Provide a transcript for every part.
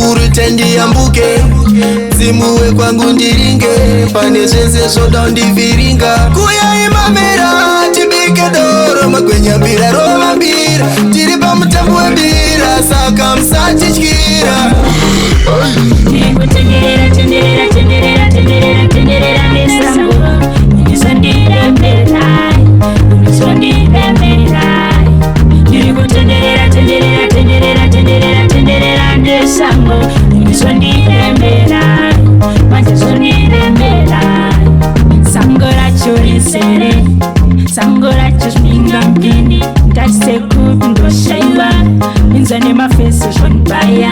kuri tendiyambuke, zimuwe kwangu ndiringe, pane zvese zvoda ndiviringa. Kuya imamera tibike doro, magwenya mbira rova mbira, tiri pamutambo wembira, saka musatityira. Tenderera, tenderera, tenderera, tenderera, tenderera nesango, unisondirembera, unisondirembera. Tenderera, tenderera, tenderera, tenderera, tenderera nesango, unisondirembera, unisondirembera. Sango racho risere, sango racho sminga mpini, ndatisekubi ndoshaiwa, inzane mafesi shonbaya.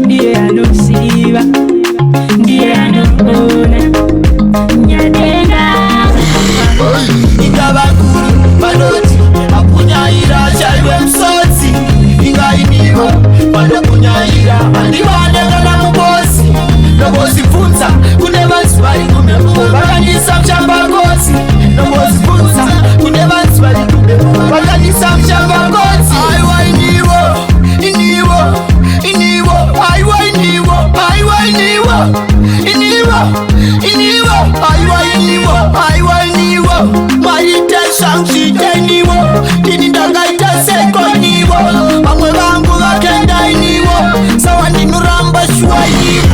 Ndiye anosiva, ndiye anoona nyadenga. Ingabakuru vanoti apunyaira chaiwe musodzi, ingainivo vanopunyaira handivanengana mubosi. Nobozibvunza kune vanzi vari kumhepo vakanisa muchambakosi. Nobozibvunza kune vanzi vari kumhepo vakanisa muchambakosi. Aiwa inivo, inivo, inivo, aiwa inivo, aiwa inivo, inivo, inivo, aiwa inivo, aiwa inivo. Maite sangshite inivo, tini ndakaita sekonivo, vamwe vangu vakenda inivo, sawa ndinuramba shwa inivo.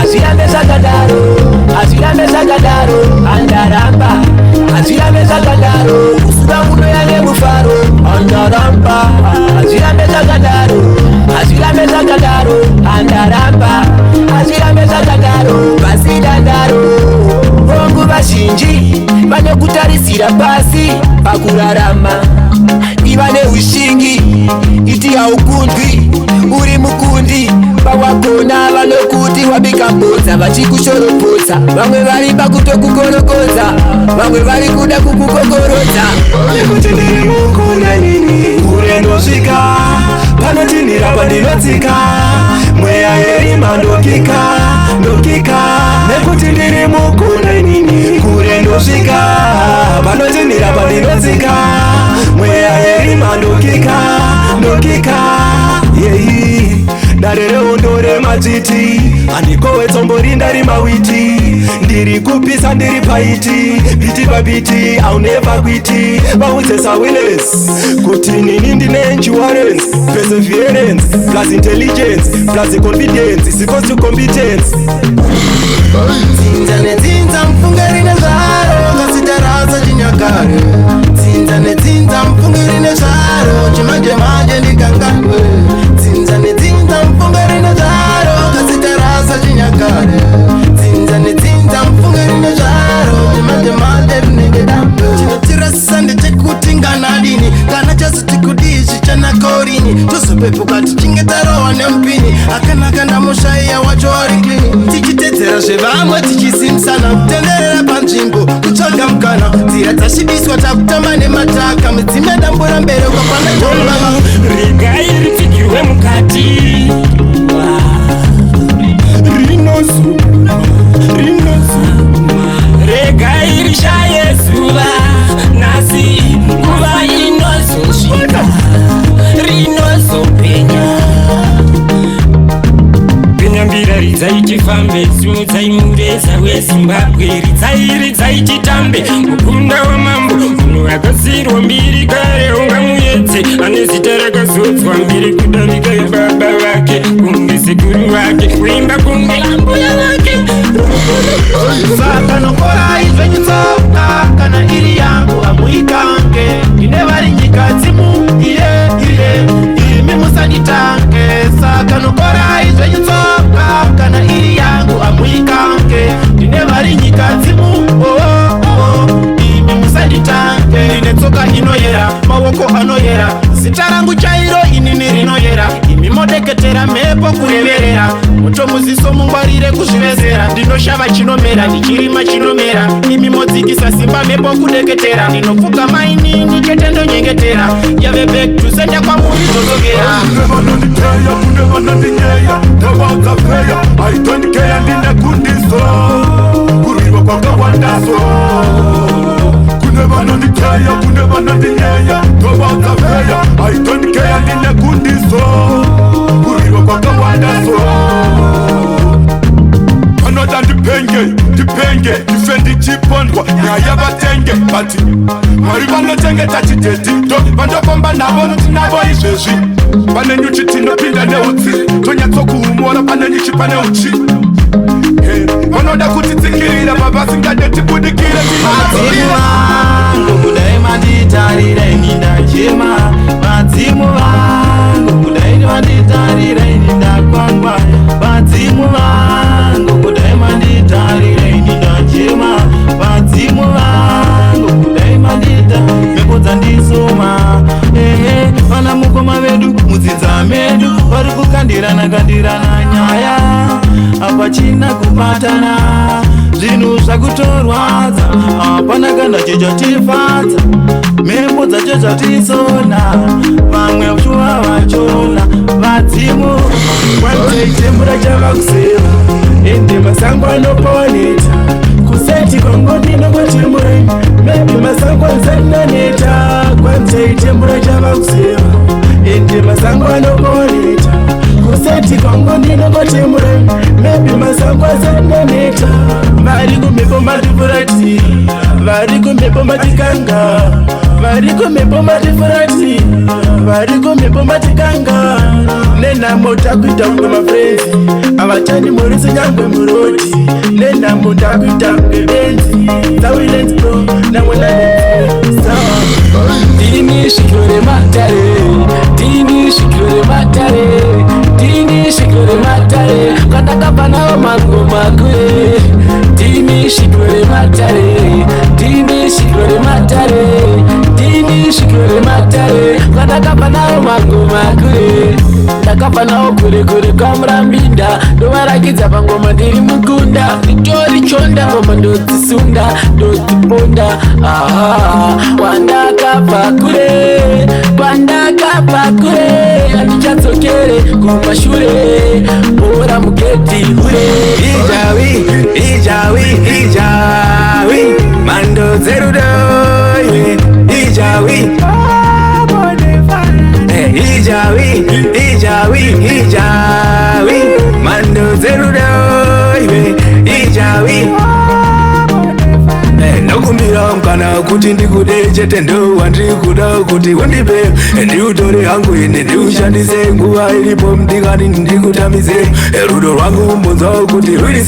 Asirambe sakadaro, asirambe sakadaro, andaramba. Asirambe sakadaro, kusuka muno yane mufaro, andaramba. Asirambe sakadaro, asirambe sakadaro, andaramba. Asirambe sakadaro, basidandaro. Vongu vazhinji vanokutarisira pasi pakurarama, ivane ushingi iti haukundwi uri mukundi. Pawagona vanokuti wabika mbodza vachikushorobodza, vamwe vari pakutokukorokodza, vamwe vari kuda kukukokorodza. Nekuti ndiri mukunda nini kure ndosvika, panotinhira pandinotsika, mweya yerima ndokika, ndokika. Nekuti ndiri mukunda nini kure ndosvika, panotinhira pandinotsika, mweya yerima ndokika, ndokika. Yehi dare reondore matiti, handikowe tsombori ndari mawiti, ndiri kupisa ndiri paiti, biti pabiti auneva kwiti. Vaudze sawinners kuti nini ndine endurance, perseverance plus intelligence plus confidence is equals to competence. Dzinza nedzinza mfungeri nezvaro, ngasitarasa chinyakare. Dzinza nedzinza mfungeri nezvaro, chimanje manje ndikanganwe. Dzinza nedzinza mfungeri nezvaro, ngasitarasa chinyakare. Dzinza nedzinza mfungeri nezvaro, chimanje manje rinenge dambe. Chinotirasa ndechekuti nganadini, kana chazoti kudishi chanakorini, tozopepuka tichinge tarohwa nemupini, akanaka ndamushaiya wacho ari clean. Tichitedzera zvevamwe tichisimusana, kutenderera panzvimbo kutsvaga mukana, nzira dzashibiswa takutamba nemataka, midzime dambura mbere kwapanatolava. Regai ripfigirwe mukati, rinozu, rinozu. Regai rishaye zuva, nasi nguva inozosvika, rinozopenya. Penyambira ridzai tifambe, simudzai mureza weZimbabwe, ridzai titambe, mukunda wamambo, munhu akasirwa mbiri kare ungamuedze, ane zita rakazodzwa mbiri kudarika baba vake, kunge sekuru vake, kuimba kunge ambuya vake. Saka nokorai zvenyitsoka, kana iri yangu amuikange, ine vari nyika dzimu iye imi musanditange. Saka nokorai zvenyitsoka, kana iri yangu amuikange, ine vari nyika dzimu imi musanditange. Ine tsoka inoyera, maoko anoyera, zita rangu chairo inini rinoyera, imi modeketera mhepo kureverera, moto muziso mungwarire kuzvivezera. Ndinoshava chinomera, ndichirima chinomera, imi modzikisa simba mhepo kudeketera. Ndinopfuka mainini chete ndonyengetera, yave back to senda kwamuri tozogera. Kune vanondinyeya, ndavakafeya, I don't care ndine kundiso, kuriva kwakawandaso. Kune vanonditeya kune vanondinyeya tovadzaveya I don't care ndine kundiso kuriwa kwakawanda so vanoda ndipenge ndife ndichipondwa nyaya vatenge bati mwari vanochengeta chidheti to vandofamba navo tinavo izvezvi pane nyuchi tinopinda neutsi tonyatsokuumora pane nyuchi pane uchi vanoda kutitsikirira vavasingade tibudikire madzimu vangu kudai manditarira ini ndachema madzimu vangu kudai manditarira ini ndakwangwa madzimu vangu kudai manditarira ini ndachema madzimu vangu kudai mandita mhepo dzandisoma vana mukoma vedu mudzinza medu vari kukandirana nyaya hapachina kubatana zvinhu zvakutorwadza hapana kana chichatifadza mhepo dzacho zvatisona vamwe shuva vachona vadzimu kwanzeitembura chavakuseva ende masango anoponeta kuseti kwangodinokwatemure mebi masango anzananeta kwanzeitembura chavakuseva ende masango anoponeta kuseti kwangodinokwatemure mebi masango anzananeta vari kumhepo matifurati vari kumhepo matikanga vari kumhepo matifurati vari kumhepo matikanga nenhamo takuita kunge mafrenzi avatani murisi nyangwe muroti nenhamo takuita kunge benzi sawilenzi pro namwenanesawa dini shikiro rematare dini shikiro rematare dini shikiro rematare katakapa nawo mangoma kure dini shikiro rematare dini shikiro rematare dini shikiro rematare katakapa nawo mangoma kure ndakabva nawo kure kwamurambinda ndovarakidza pangoma ndiri mukunda nditori chonda ngoma ndodzisunda ndodziponda kwandakabva kure handichadzokere kumashure bora mugedhi hure ijawi mando dzerudo ijawi mando dzerudo ijawi nokumbira mukana kuti ndikude chete ndo wandiri kuda kuti undipe ndiutore hangu ine ndiushandise nguva iripo ndingani ndikutamize rudo rwangu mbunzawo kuti rwiri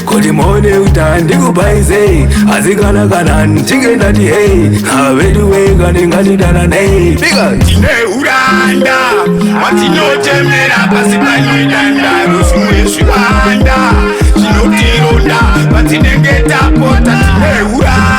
kuti muone uta ndikubaise asi kana ndichinge ndati hei avedu wega ndingandidananei tine uranda watinotemera pasi paidanda rusumwe zvivanda zvinotironda patinenge tapota tine uranda